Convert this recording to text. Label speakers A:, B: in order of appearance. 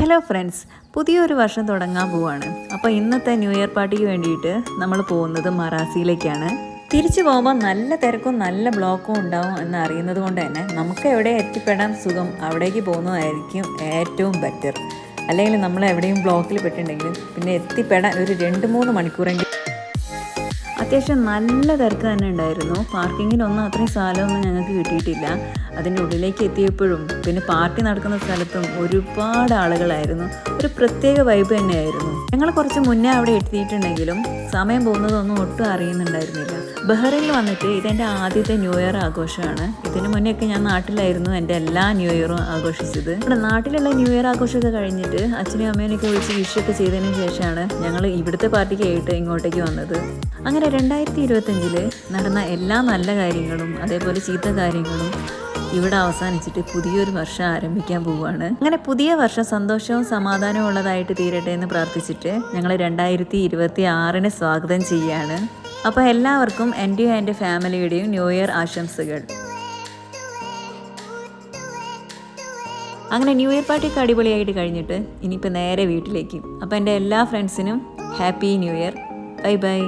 A: Hello friends, പുതിയൊരു വർഷം തുടങ്ങാൻ പോവാണ്. അപ്പോൾ ഇന്നത്തെ ന്യൂ ഇയർ പാർട്ടിക്ക് വേണ്ടിയിട്ട് നമ്മൾ പോകുന്നത് മറാസിയിലേക്കാണ്. തിരിച്ചു പോകുമ്പോൾ നല്ല തിരക്കും നല്ല ബ്ലോക്കും ഉണ്ടാവും എന്ന് അറിയുന്നത് കൊണ്ട് തന്നെ നമുക്ക് എവിടെ എത്തിപ്പെടാൻ സുഖം അവിടേക്ക് പോകുന്നതായിരിക്കും ഏറ്റവും ബെറ്റർ. അല്ലെങ്കിൽ നമ്മൾ എവിടെയും ബ്ലോക്കിൽ പെട്ടിട്ടുണ്ടെങ്കിൽ പിന്നെ എത്തിപ്പെടാൻ ഒരു 2-3 മണിക്കൂറെങ്കിലും. അത്യാവശ്യം നല്ല തിരക്ക് തന്നെ ഉണ്ടായിരുന്നു. പാർക്കിങ്ങിനൊന്നും അത്രയും സ്ഥലമൊന്നും ഞങ്ങൾക്ക് കിട്ടിയിട്ടില്ല. അതിൻ്റെ ഉള്ളിലേക്ക് എത്തിയപ്പോഴും പിന്നെ പാർട്ടി നടക്കുന്ന സ്ഥലത്തും ഒരുപാട് ആളുകളായിരുന്നു. ഒരു പ്രത്യേക വൈബ് തന്നെയായിരുന്നു. ഞങ്ങൾ കുറച്ച് മുന്നേ അവിടെ എത്തിയിട്ടുണ്ടെങ്കിലും സമയം പോകുന്നതൊന്നും ഒട്ടും അറിയുന്നുണ്ടായിരുന്നില്ല. ബഹ്റൈനിൽ വന്നിട്ട് ഇതെൻ്റെ ആദ്യത്തെ ന്യൂ ഇയർ ആഘോഷമാണ്. ഇതിന് മുന്നെയൊക്കെ ഞാൻ നാട്ടിലായിരുന്നു എൻ്റെ എല്ലാ ന്യൂ ഇയറും ആഘോഷിച്ചത്. ഇവിടെ നാട്ടിലുള്ള ന്യൂ ഇയർ ആഘോഷമൊക്കെ കഴിഞ്ഞിട്ട് അച്ഛനും അമ്മേനെയൊക്കെ വിളിച്ച് വിഷൊക്കെ ചെയ്തതിന് ശേഷമാണ് ഞങ്ങൾ ഇവിടുത്തെ പാർട്ടിക്കായിട്ട് ഇങ്ങോട്ടേക്ക് വന്നത്. അങ്ങനെ 2025 നടന്ന എല്ലാ നല്ല കാര്യങ്ങളും അതേപോലെ ചീത്ത കാര്യങ്ങളും ഇവിടെ അവസാനിച്ചിട്ട് പുതിയൊരു വർഷം ആരംഭിക്കാൻ പോവുകയാണ്. അങ്ങനെ പുതിയ വർഷം സന്തോഷവും സമാധാനവും ഉള്ളതായിട്ട് തീരട്ടെ എന്ന് പ്രാർത്ഥിച്ചിട്ട് ഞങ്ങൾ 2026 സ്വാഗതം ചെയ്യുകയാണ്. അപ്പോൾ എല്ലാവർക്കും എൻ്റെയും എൻ്റെ ഫാമിലിയുടെയും ന്യൂ ഇയർ ആശംസകൾ. അങ്ങനെ ന്യൂ ഇയർ പാർട്ടിയൊക്കെ അടിപൊളിയായിട്ട് കഴിഞ്ഞിട്ട് ഇനിയിപ്പോൾ നേരെ വീട്ടിലേക്ക്. അപ്പോൾ എൻ്റെ എല്ലാ ഫ്രണ്ട്സിനും happy new year. Bye bye.